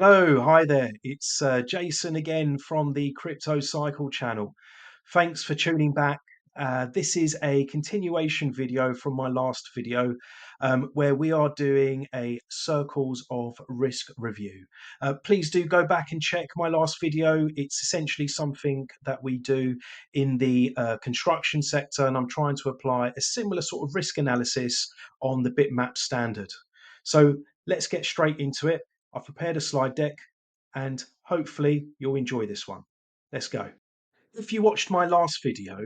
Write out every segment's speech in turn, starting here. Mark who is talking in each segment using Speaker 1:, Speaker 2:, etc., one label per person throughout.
Speaker 1: Hello, hi there. It's Jason again from the Crypto Cycle channel. Thanks for tuning back. This is a continuation video from my last video where we are doing a circles of risk review. Please do go back and check my last video. It's essentially something that we do in the construction sector, and I'm trying to apply a similar sort of risk analysis on the bitmap standard. So let's get straight into it. I've prepared a slide deck and hopefully you'll enjoy this one. Let's go. If you watched my last video,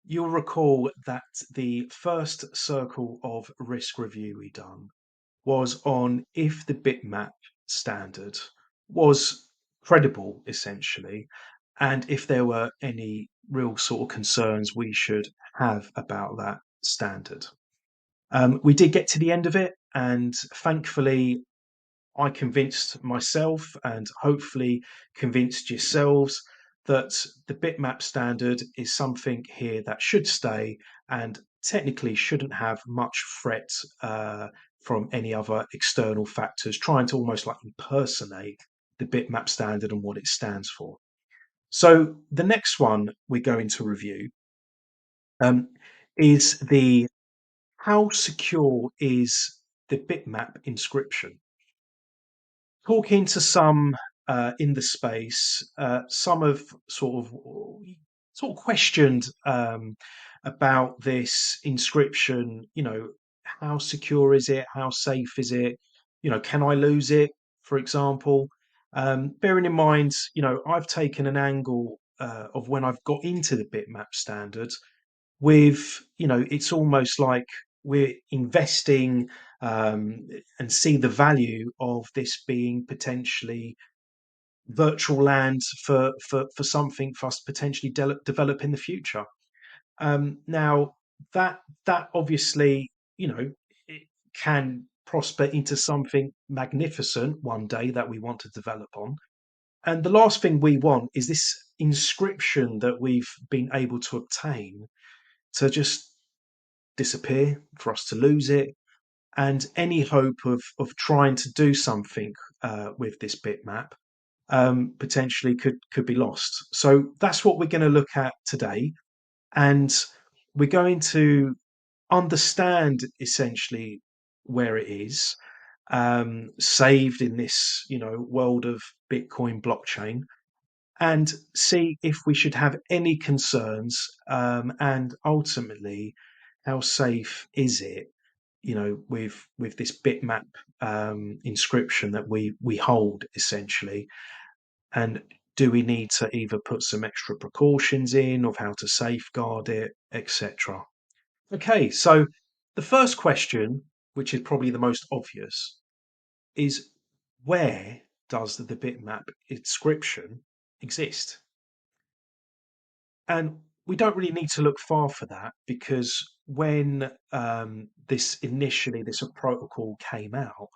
Speaker 1: you'll recall that the first circle of risk review we done was on if the bitmap standard was credible, essentially, and if there were any real sort of concerns we should have about that standard. We did get to the end of it, and thankfully I convinced myself and hopefully convinced yourselves that the bitmap standard is something here that should stay and technically shouldn't have much threat from any other external factors trying to almost like impersonate the bitmap standard and what it stands for. So the next one we're going to review um, is the how secure is the bitmap inscription. Talking to some in the space, some have sort of questioned about this inscription. You know, how secure is it? How safe is it? You know, can I lose it? For example, bearing in mind, you know, I've taken an angle of when I've got into the bitmap standard with, you know, it's almost like we're investing and see the value of this being potentially virtual land for something for us to potentially develop in the future. Now that obviously, you know, it can prosper into something magnificent one day that we want to develop on. And the last thing we want is this inscription that we've been able to obtain to just disappear, for us to lose it, and any hope of trying to do something with this bitmap potentially could be lost. So that's what we're going to look at today, and we're going to understand essentially where it is saved in this, you know, world of Bitcoin blockchain, and see if we should have any concerns, and ultimately how safe is it, you know, with this bitmap inscription that we hold essentially, and do we need to either put some extra precautions in of how to safeguard it, etc. Okay, so the first question, which is probably the most obvious, is where does the bitmap inscription exist? And we don't really need to look far for that, because when this protocol came out,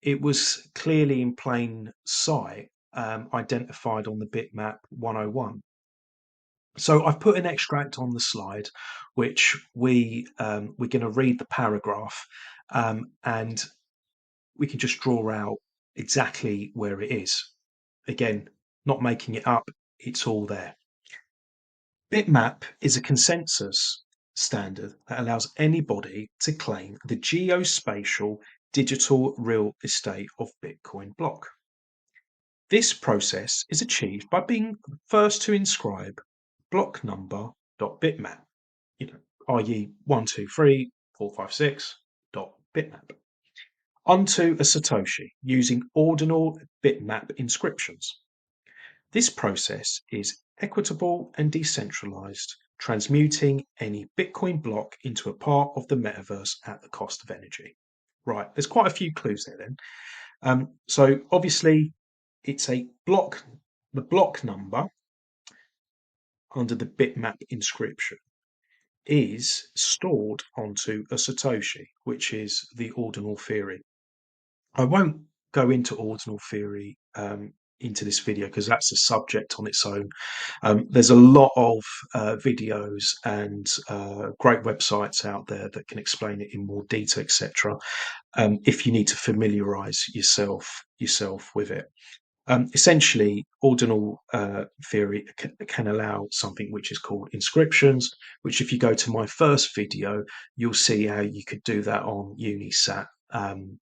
Speaker 1: it was clearly in plain sight, identified on the bitmap 101. So I've put an extract on the slide, which we're going to read the paragraph, and we can just draw out exactly where it is. Again, not making it up; it's all there. Bitmap is a consensus standard that allows anybody to claim the geospatial digital real estate of Bitcoin block. This process is achieved by being first to inscribe block number.bitmap, you know, i.e. 123.456.bitmap, onto a Satoshi using ordinal bitmap inscriptions. This process is equitable and decentralized, transmuting any Bitcoin block into a part of the metaverse at the cost of energy. Right, there's quite a few clues there then. So obviously it's a block, the block number under the bitmap inscription is stored onto a Satoshi, which is the ordinal theory. I won't go into ordinal theory into this video because that's a subject on its own. There's a lot of videos and great websites out there that can explain it in more detail, etc. If you need to familiarise yourself with it. Essentially, ordinal theory can allow something which is called inscriptions, which if you go to my first video, you'll see how you could do that on Unisat.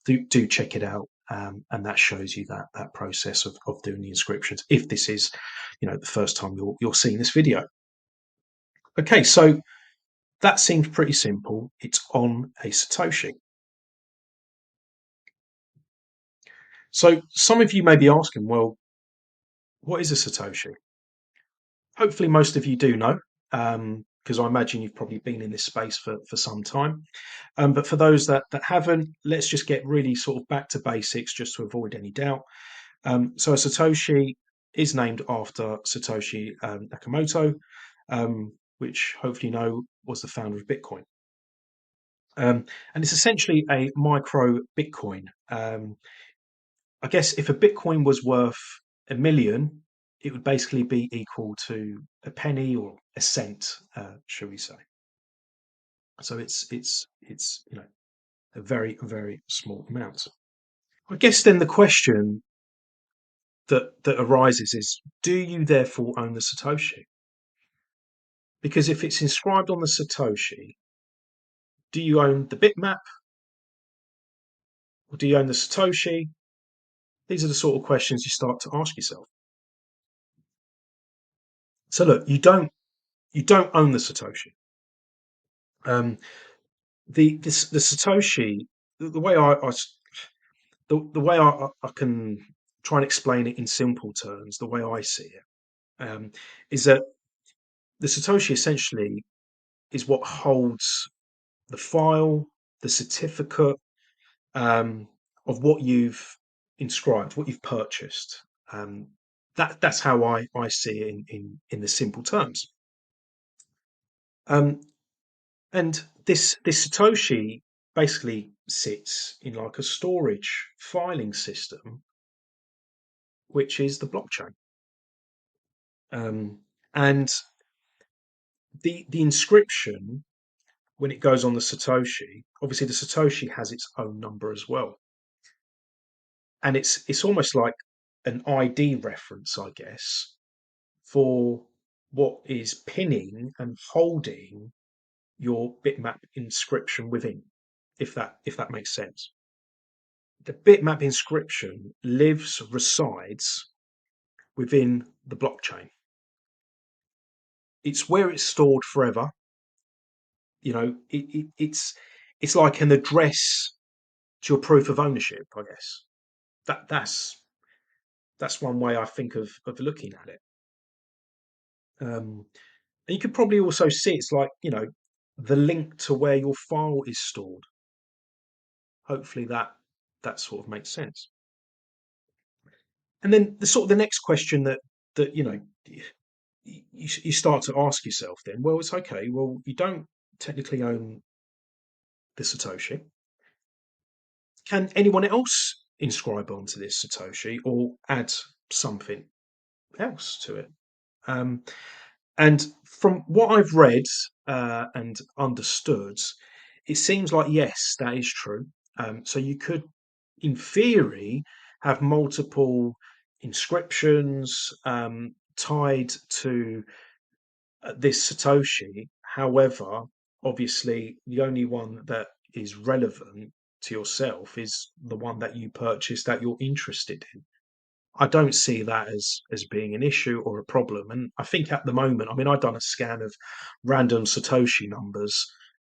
Speaker 1: Do check it out, and that shows you that process of doing the inscriptions. If this is, the first time you're seeing this video. Okay, so that seems pretty simple. It's on a Satoshi. So some of you may be asking, well, what is a Satoshi? Hopefully most of you do know, because I imagine you've probably been in this space for some time. But for those that haven't, let's just get really sort of back to basics just to avoid any doubt. So a Satoshi is named after Satoshi Nakamoto, which hopefully you know was the founder of Bitcoin. And it's essentially a micro Bitcoin. I guess if a Bitcoin was worth a million, it would basically be equal to a penny or a cent, shall we say? So it's a very very small amount. I guess then the question that arises is: do you therefore own the Satoshi? Because if it's inscribed on the Satoshi, do you own the bitmap or do you own the Satoshi? These are the sort of questions you start to ask yourself. So look, you don't own the Satoshi. The Satoshi, the way the way I can try and explain it in simple terms, the way I see it, is that the Satoshi essentially is what holds the file, the certificate of what you've inscribed, what you've purchased. That's how I see it in the simple terms. And this Satoshi basically sits in like a storage filing system, which is the blockchain. And the inscription, when it goes on the Satoshi, obviously the Satoshi has its own number as well, and it's almost like an ID reference, I guess, for what is pinning and holding your bitmap inscription within, if that makes sense. The bitmap inscription resides within the blockchain. It's where it's stored forever. It's like an address to your proof of ownership, I guess. That's one way I think of looking at it. And you could probably also see it's like, the link to where your file is stored. Hopefully that sort of makes sense. And then the next question that you start to ask yourself then, well, it's okay. Well, you don't technically own the Satoshi. Can anyone else inscribe onto this Satoshi or add something else to it? And from what I've read and understood, it seems like yes, that is true. So you could, in theory, have multiple inscriptions tied to this Satoshi. However, obviously, the only one that is relevant to yourself is the one that you purchased that you're interested in. I don't see that as being an issue or a problem. And I think at the moment, I mean, I've done a scan of random Satoshi numbers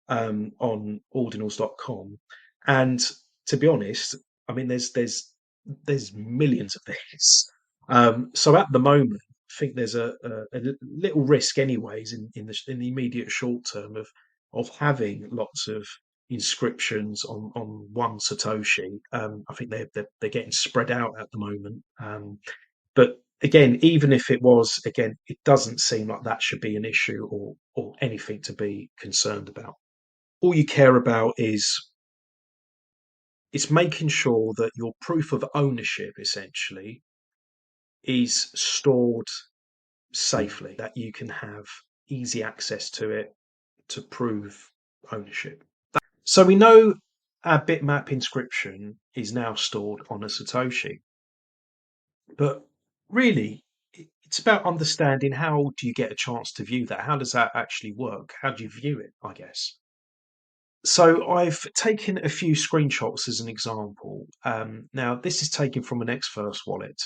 Speaker 1: on ordinals.com, and to be honest, I mean, there's millions of these. So at the moment, I think there's a little risk, anyways, in the immediate short term of having lots of inscriptions on one Satoshi. I think they're getting spread out at the moment. But again, even if it was, again, it doesn't seem like that should be an issue or anything to be concerned about. All you care about is it's making sure that your proof of ownership essentially is stored safely, that you can have easy access to it to prove ownership. So we know our bitmap inscription is now stored on a Satoshi, but really it's about understanding how do you get a chance to view that? How does that actually work? How do you view it, I guess? So I've taken a few screenshots as an example. Now this is taken from an Xverse wallet,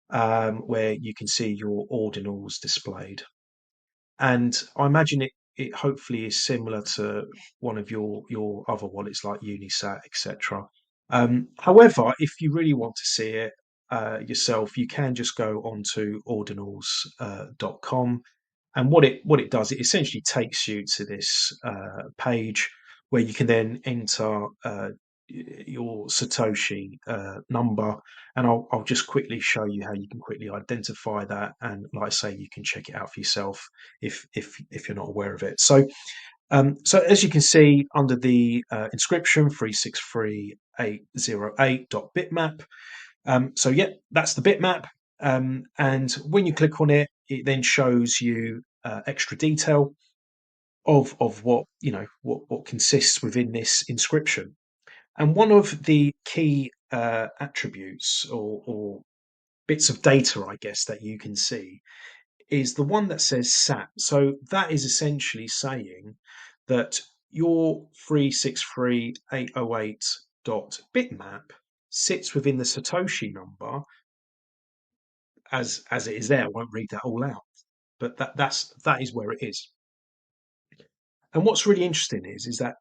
Speaker 1: where you can see your ordinals displayed. And I imagine it hopefully is similar to one of your other wallets like Unisat, etc. However, if you really want to see it yourself, you can just go onto ordinals.com, and what it does, it essentially takes you to this page where you can then enter your Satoshi number, and I'll just quickly show you how you can quickly identify that. And like I say, you can check it out for yourself if you're not aware of it. So as you can see under the inscription 363.808.bitmap. So yeah, that's the bitmap. And when you click on it, it then shows you extra detail of what what consists within this inscription. And one of the key attributes or bits of data, I guess, that you can see is the one that says SAT. So that is essentially saying that your 363.808.bitmap sits within the Satoshi number as it is there. I won't read that all out, but that is where it is. And what's really interesting is that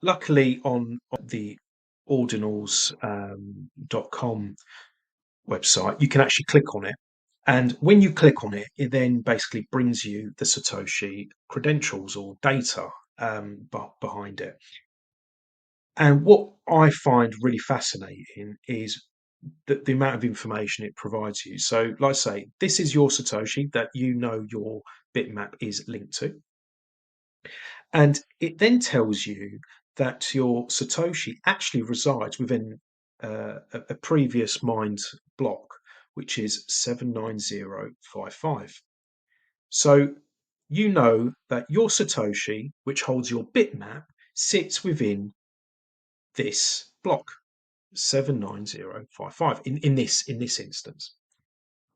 Speaker 1: luckily on the ordinals.com website, you can actually click on it. And when you click on it, it then basically brings you the Satoshi credentials or data behind it. And what I find really fascinating is the amount of information it provides you. So, like I say, this is your Satoshi that you know your bitmap is linked to. And it then tells you that your Satoshi actually resides within a previous mined block, which is 79055. So you know that your Satoshi, which holds your bitmap, sits within this block, 79055 in this instance,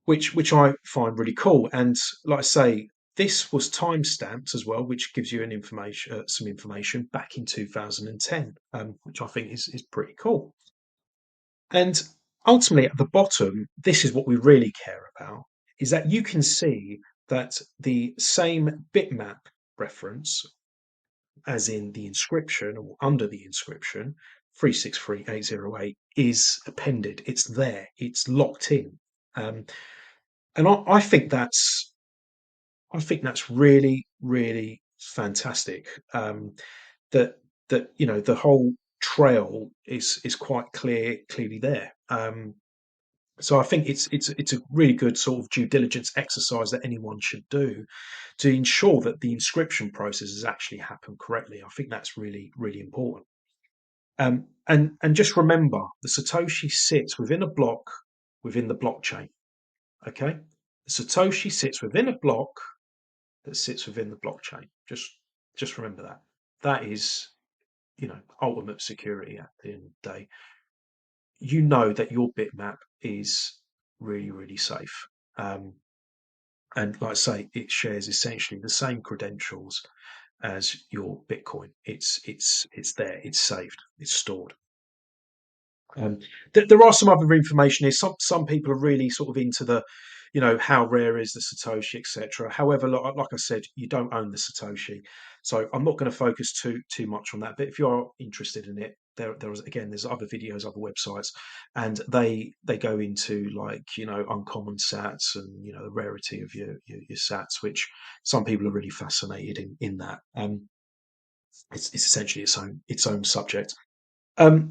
Speaker 1: which I find really cool. And like I say, this was time stamped as well, which gives you some information back in 2010, which I think is pretty cool. And ultimately, at the bottom, this is what we really care about: is that you can see that the same bitmap reference, as in the inscription or under the inscription, 363.808, is appended. It's there. It's locked in. And I think that's really really fantastic. That the whole trail is quite clearly there. So I think it's a really good sort of due diligence exercise that anyone should do to ensure that the inscription process has actually happened correctly. I think that's really really important. And just remember, the Satoshi sits within a block within the blockchain. Okay, the Satoshi sits within a block that sits within the blockchain. Just remember that. That is, ultimate security at the end of the day. You know that your bitmap is really, really safe. And like I say, it shares essentially the same credentials as your Bitcoin. It's there, it's saved, it's stored. Um, there are some other information here. Some people are really sort of into the, how rare is the Satoshi, etc. However, like I said, you don't own the Satoshi, so I'm not going to focus too much on that. But if you are interested in it, there's other videos, other websites, and they go into, like, uncommon Sats and the rarity of your Sats, which some people are really fascinated in that. It's essentially its own subject.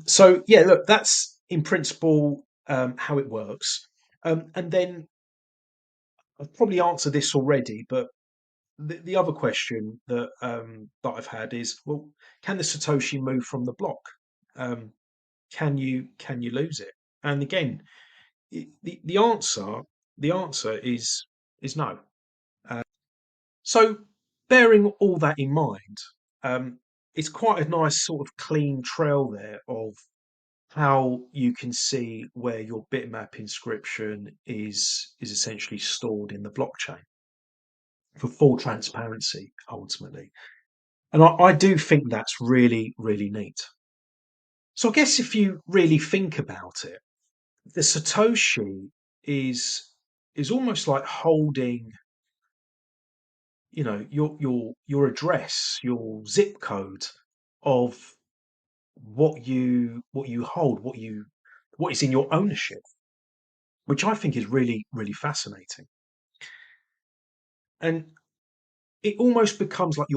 Speaker 1: So yeah, look, that's in principle how it works. And then I've probably answered this already, but the other question that I've had is, well, can the Satoshi move from the block? Um, can you lose it? And again, the answer the answer is no. Uh, so, bearing all that in mind, um, it's quite a nice sort of clean trail there of how you can see where your bitmap inscription is essentially stored in the blockchain for full transparency, ultimately. And I do think that's really, really neat. So I guess if you really think about it, the Satoshi is is almost like holding, your address, your zip code of what you hold, what is in your ownership, which I think is really, really fascinating. And it almost becomes like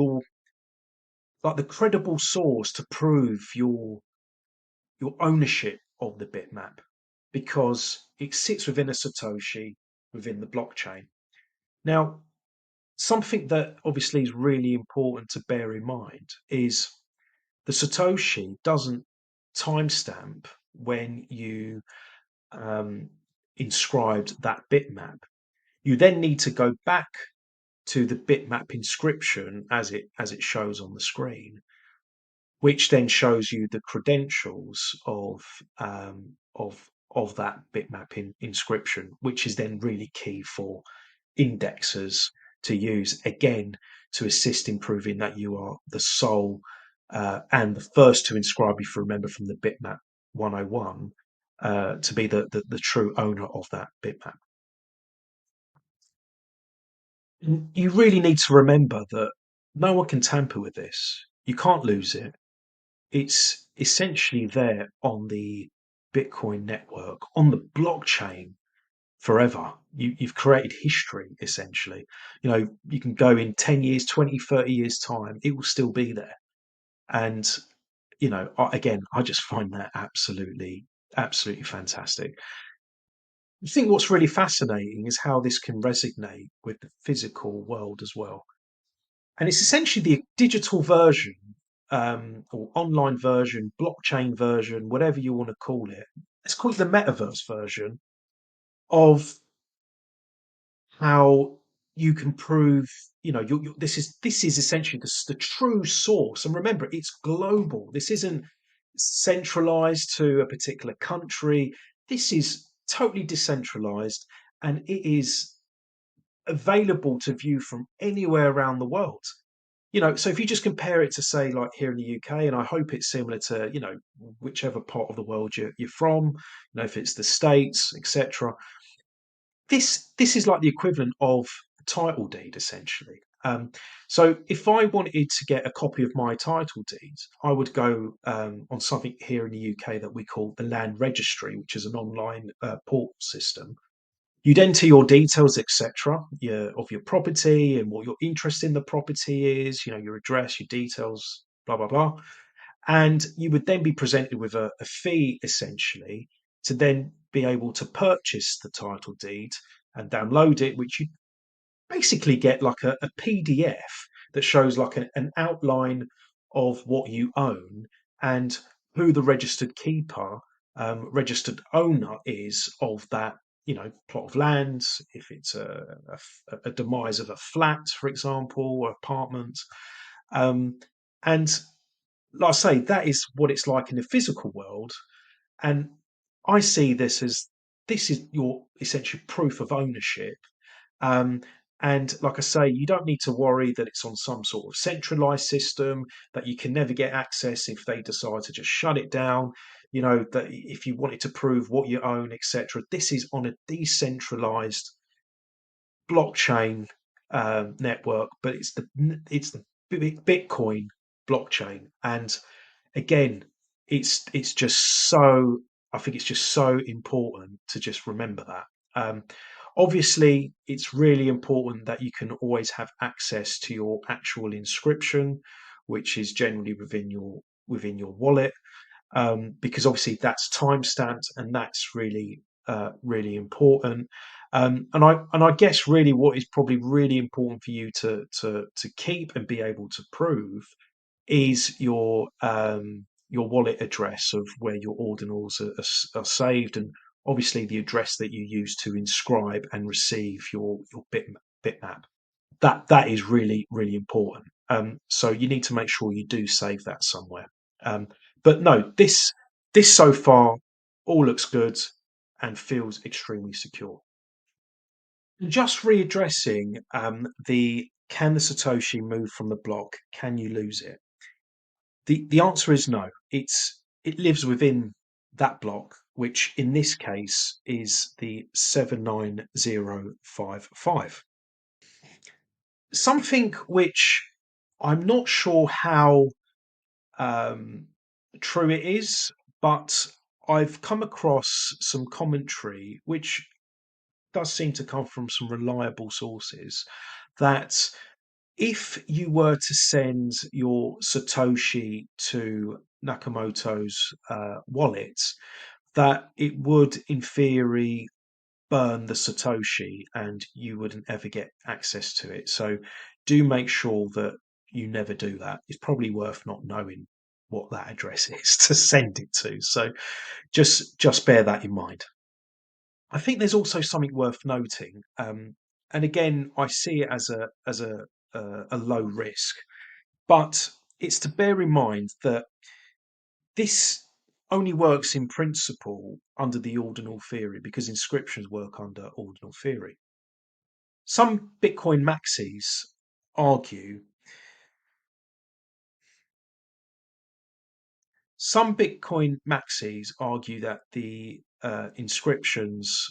Speaker 1: the credible source to prove your ownership of the bitmap because it sits within a Satoshi within the blockchain. Now, something that obviously is really important to bear in mind is the Satoshi doesn't timestamp when you um, inscribed that bitmap. You then need to go back to the bitmap inscription as it shows on the screen, which then shows you the credentials of that bitmap inscription, which is then really key for indexers to use again to assist in proving that you are the sole and the first to inscribe, if you remember from the bitmap 101, to be the true owner of that bitmap. You really need to remember that no one can tamper with this. You can't lose it. It's essentially there on the Bitcoin network, on the blockchain forever. You've created history, essentially. You can go in 10 years, 20, 30 years' time, it will still be there. And, again, I just find that absolutely, absolutely fantastic. I think what's really fascinating is how this can resonate with the physical world as well. And it's essentially the digital version, or online version, blockchain version, whatever you want to call it. Let's call it the metaverse version of how you can prove, this is essentially the true source. And remember, it's global. This isn't centralized to a particular country. This is totally decentralized, and it is available to view from anywhere around the world. So if you just compare it to, say, like here in the UK, and I hope it's similar to, whichever part of the world you're from, if it's the States, etc. This is like the equivalent of a title deed, essentially. So if I wanted to get a copy of my title deed, I would go on something here in the UK that we call the Land Registry, which is an online portal system. You'd enter your details, etc., of your property and what your interest in the property is, your address, your details, blah, blah, blah. And you would then be presented with a fee, essentially, to then be able to purchase the title deed and download it, which you basically get like a PDF that shows like an outline of what you own and who the registered keeper, registered owner is of that, plot of land. If it's a demise of a flat, for example, or apartment, and like I say, that is what it's like in the physical world. And I see this is your essential proof of ownership. um, and like I say, you don't need to worry that it's on some sort of centralized system, that you can never get access if they decide to just shut it down. That if you wanted to prove what you own, etc., this is on a decentralized blockchain network, but it's the Bitcoin blockchain. And again, it's just so I think it's just so important to just remember that. Obviously, it's really important that you can always have access to your actual inscription, which is generally within your wallet, because obviously that's time stamped and that's really really important. And I guess really what is probably really important for you to keep and be able to prove is your wallet address of where your ordinals are saved and obviously the address that you use to inscribe and receive your bitmap. That is really, really important. So you need to make sure you do save that somewhere. Um, but no, this so far all looks good and feels extremely secure. Just readdressing the can the Satoshi move from the block? Can you lose it? The answer is no. It lives within that block, which in this case is the 79055. Something which I'm not sure how um, true it is, but I've come across some commentary which does seem to come from some reliable sources that if you were to send your Satoshi to Nakamoto's wallet, that it would, in theory, burn the Satoshi and you wouldn't ever get access to it. So do make sure that you never do that. It's probably worth not knowing what that address is to send it to. So just bear that in mind. I think there's also something worth noting, and again, I see it as a low risk, but it's to bear in mind that this only works in principle under the ordinal theory because inscriptions work under ordinal theory. Some Bitcoin maxis argue some Bitcoin maxis argue that the inscriptions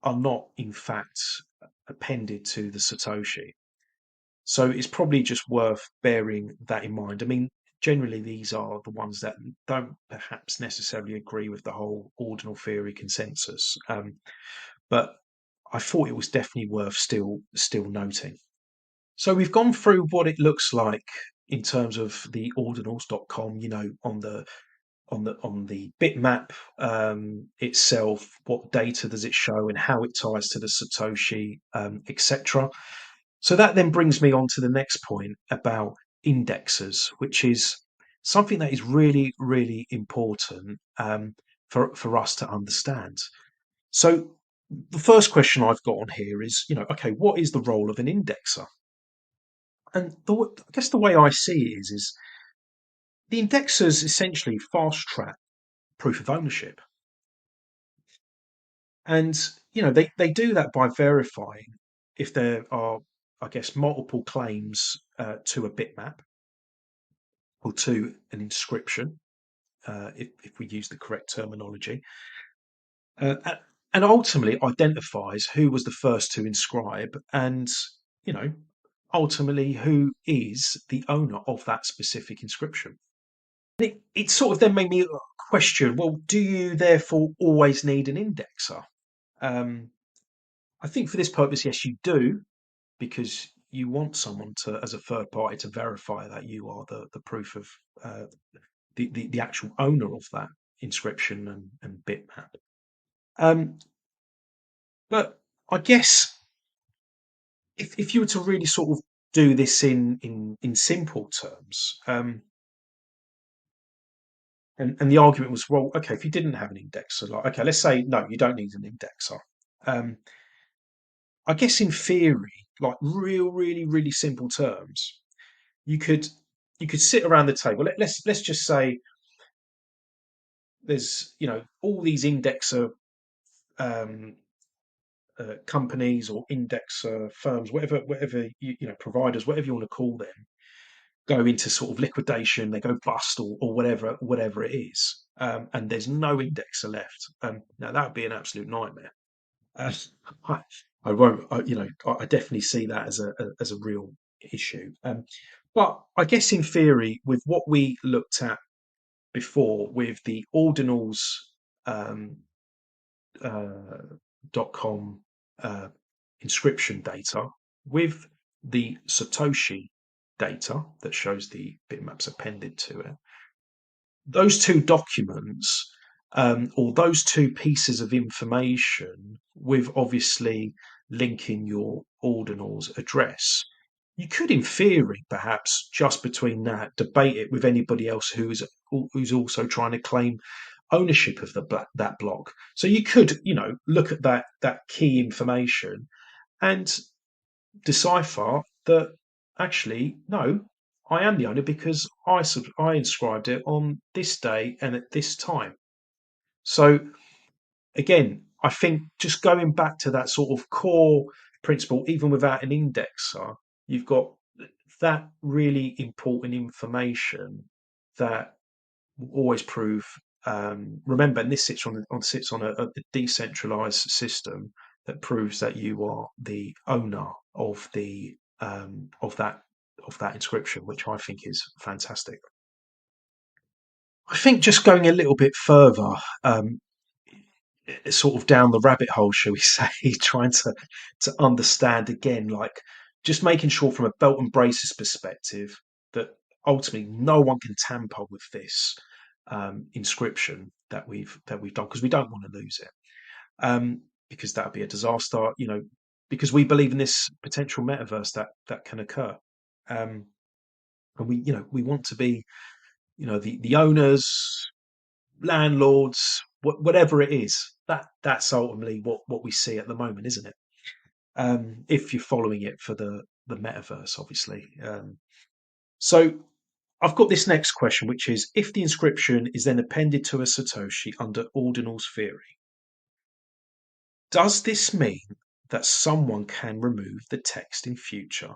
Speaker 1: are not in fact appended to the Satoshi. So it's probably just worth bearing that in mind. I mean, generally, these are the ones that don't perhaps necessarily agree with the whole ordinal theory consensus. But I thought it was definitely worth still noting. So we've gone through what it looks like in terms of the ordinals.com, on the bitmap itself, what data does it show and how it ties to the Satoshi, etc. So that then brings me on to the next point about indexes, which is something that is really, really important for us to understand. So the first question I've got on here is, okay, what is the role of an indexer? And I guess the way I see it is the indexers essentially fast track proof of ownership. And, they do that by verifying if there are, I guess, multiple claims to a bitmap or to an inscription, if we use the correct terminology, and ultimately identifies who was the first to inscribe and, you know, ultimately who is the owner of that specific inscription. It sort of then made me question, well, do you therefore always need an indexer? Um, I think for this purpose, yes, you do, because you want someone to, as a third party, to verify that you are the proof of the actual owner of that inscription and bitmap. Um, but I guess if you were to really sort of do this in simple terms, and the argument was, well, okay, if you didn't have an indexer, like, okay, let's say no, you don't need an indexer. I guess in theory, like really, really simple terms, you could sit around the table. Let's just say there's all these indexer um, companies or indexer firms, whatever providers, whatever you want to call them, go into sort of liquidation, they go bust or whatever it is, and there's no indexer left. Now that would be an absolute nightmare. Uh, I, I won't. I definitely see that as a real issue. But I guess in theory, with what we looked at before, with the ordinals um, .com inscription data, with the Satoshi data that shows the bitmaps appended to it, those two documents, or those two pieces of information, with obviously linking your ordinals address, you could, in theory, perhaps just between that, debate it with anybody else who's also trying to claim ownership of that block. So you could, look at that key information and decipher that actually, no, I am the owner because I inscribed it on this day and at this time. So again, I think just going back to that sort of core principle, even without an indexer, you've got that really important information that will always prove. Remember, and this sits on a decentralized system that proves that you are the owner of the of that inscription, which I think is fantastic. I think just going a little bit further, sort of down the rabbit hole, shall we say, trying to understand again, like just making sure from a belt and braces perspective that ultimately no one can tamper with this inscription that we've done because we don't want to lose it, because that would be a disaster, because we believe in this potential metaverse that can occur, and we want to be the owners, landlords, whatever it is. That's ultimately what we see at the moment, isn't it? If you're following it for the metaverse, obviously. So I've got this next question, which is: if the inscription is then appended to a Satoshi under Ordinal's theory, does this mean that someone can remove the text in future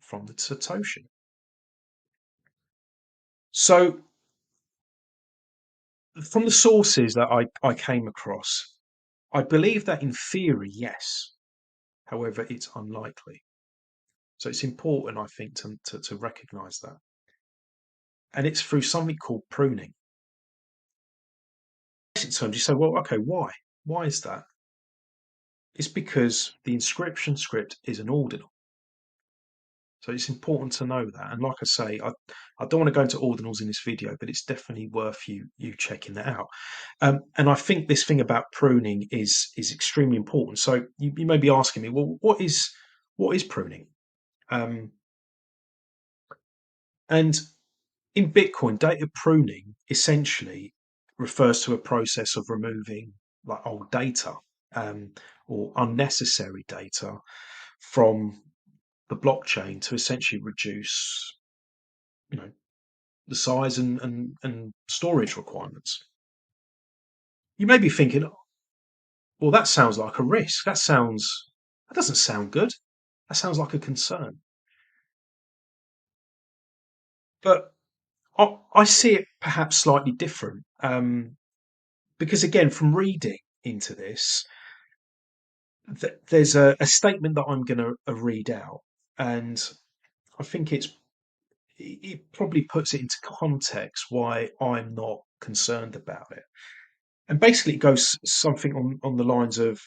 Speaker 1: from the Satoshi? So from the sources that I came across, I believe that in theory, yes. However, it's unlikely. So it's important, I think, to recognise that. And it's through something called pruning. In basic terms, you say, well, okay, why? Why is that? It's because the inscription script is an ordinal. So it's important to know that. And like I say, I don't want to go into ordinals in this video, but it's definitely worth you checking that out. And I think this thing about pruning is extremely important. So you may be asking me, well, what is pruning? And in Bitcoin, data pruning essentially refers to a process of removing like old data, um, or unnecessary data from the blockchain to essentially reduce, you know, the size and storage requirements. You may be thinking, well, that sounds like a risk. That doesn't sound good. That sounds like a concern. But I see it perhaps slightly different, because again, from reading into this, there's a statement that I'm going to read out, and I think it probably puts it into context why I'm not concerned about it. And basically, it goes something on the lines of: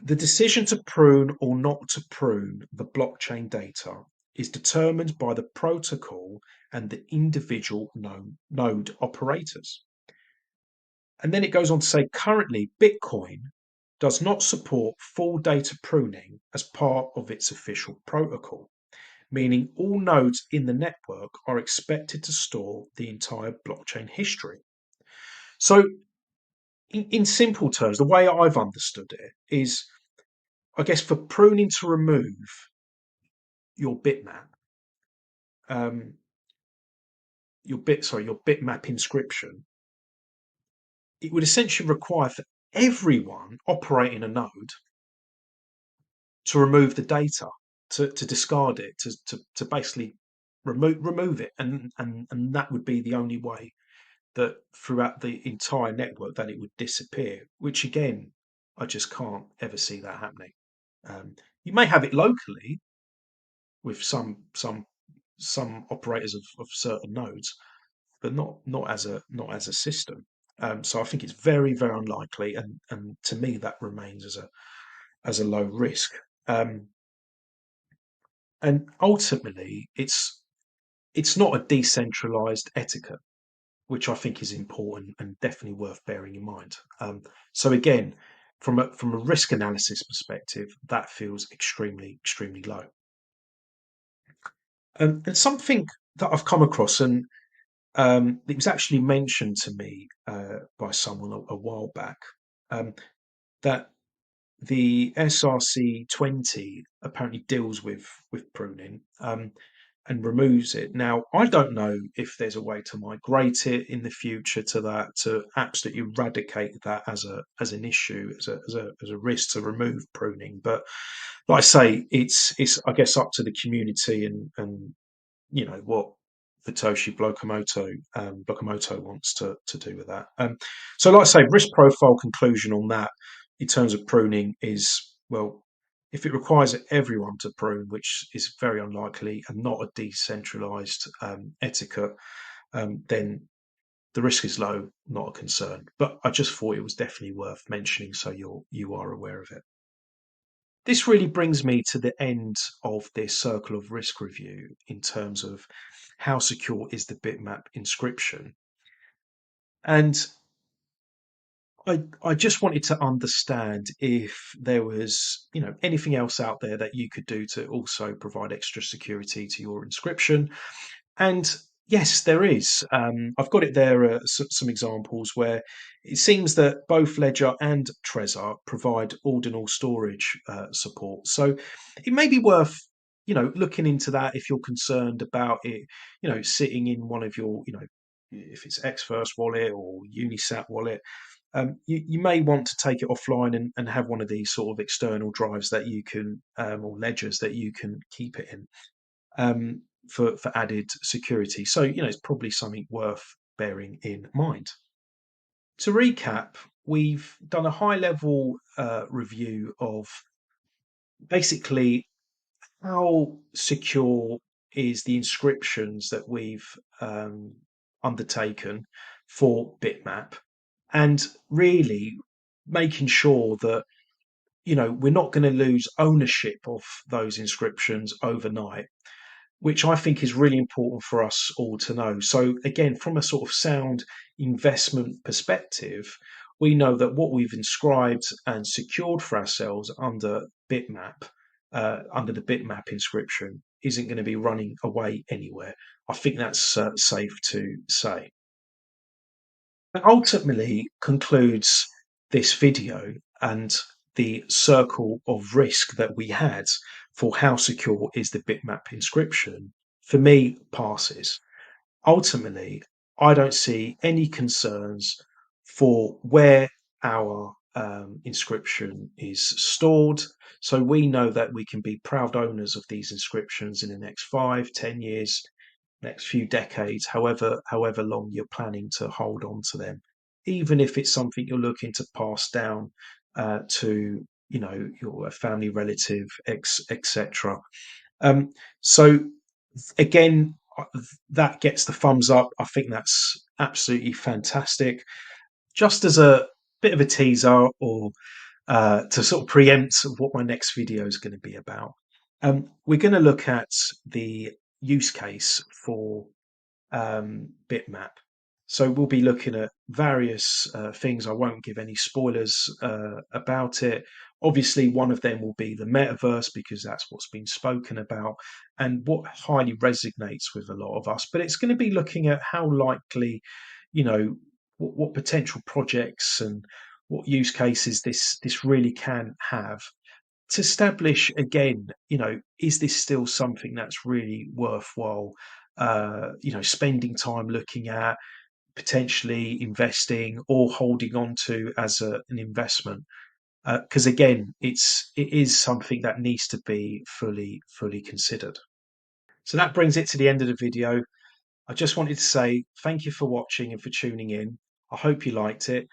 Speaker 1: the decision to prune or not to prune the blockchain data is determined by the protocol and the individual node operators. And then it goes on to say, currently, Bitcoin does not support full data pruning as part of its official protocol, meaning all nodes in the network are expected to store the entire blockchain history. So, in simple terms, the way I've understood it is, I guess, for pruning to remove your bitmap, um, your bitmap inscription, it would essentially require for everyone operating a node to remove the data, to discard it, to basically remove it, and that would be the only way that throughout the entire network that it would disappear. Which again, I just can't ever see that happening. You may have it locally with some operators of certain nodes, but not as a system. So I think it's very very unlikely, and to me that remains as a low risk. Um, and ultimately, it's not a decentralized etiquette, which I think is important and definitely worth bearing in mind. So again, from a risk analysis perspective, that feels extremely low. And something that I've come across, and it was actually mentioned to me by someone a while back, um, that the SRC 20 apparently deals with pruning, and removes it. Now, I don't know if there's a way to migrate it in the future to that, to absolutely eradicate that as an issue, as a risk to remove pruning. But like I say, it's I guess up to the community, and what Satoshi Blokamoto wants to do with that. So, like I say, risk profile conclusion on that in terms of pruning is, well, if it requires everyone to prune, which is very unlikely, and not a decentralized etiquette, then the risk is low, not a concern. But I just thought it was definitely worth mentioning, so you are aware of it. This really brings me to the end of this circle of risk review in terms of how secure is the bitmap inscription. And I just wanted to understand if there was, anything else out there that you could do to also provide extra security to your inscription. And yes, there is. I've got it there, some examples where it seems that both Ledger and Trezor provide ordinal storage support. So it may be worth, looking into that if you're concerned about it, sitting in one of your, if it's Xverse wallet or Unisat wallet. You may want to take it offline and have one of these sort of external drives that you can, or ledgers that you can keep it in, for added security. So, it's probably something worth bearing in mind. To recap, we've done a high level review of basically how secure is the inscriptions that we've undertaken for bitmap, and really making sure that we're not going to lose ownership of those inscriptions overnight, which I think is really important for us all to know. So, again, from a sort of sound investment perspective, we know that what we've inscribed and secured for ourselves under the bitmap inscription, isn't going to be running away anywhere. I think that's safe to say. That ultimately concludes this video and the circle of risk that we had for how secure is the bitmap inscription. For me, passes. Ultimately, I don't see any concerns for where our inscription is stored. So we know that we can be proud owners of these inscriptions in the next 5, 10 years, next few decades, however long you're planning to hold on to them, even if it's something you're looking to pass down to your family relative, etc. So again, that gets the thumbs up. I think that's absolutely fantastic. Just as a bit of a teaser, or to sort of preempt what my next video is going to be about, we're going to look at the use case for bitmap. So we'll be looking at various things. I won't give any spoilers about it. Obviously, one of them will be the metaverse, because that's what's been spoken about and what highly resonates with a lot of us. But it's going to be looking at how likely, what potential projects and what use cases this really can have, to establish again, is this still something that's really worthwhile, spending time looking at, potentially investing or holding on to as an investment? Because again, it is something that needs to be fully considered. So that brings it to the end of the video. I just wanted to say thank you for watching and for tuning in. I hope you liked it.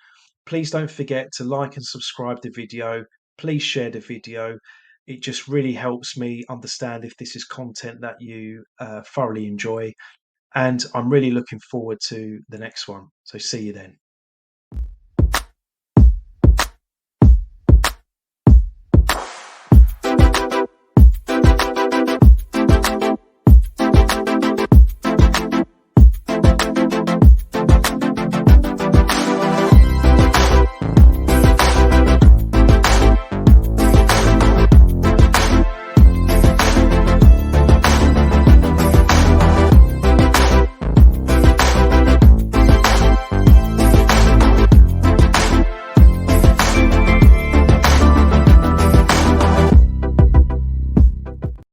Speaker 1: Please don't forget to like and subscribe the video. Please share the video. It just really helps me understand if this is content that you thoroughly enjoy. And I'm really looking forward to the next one. So see you then.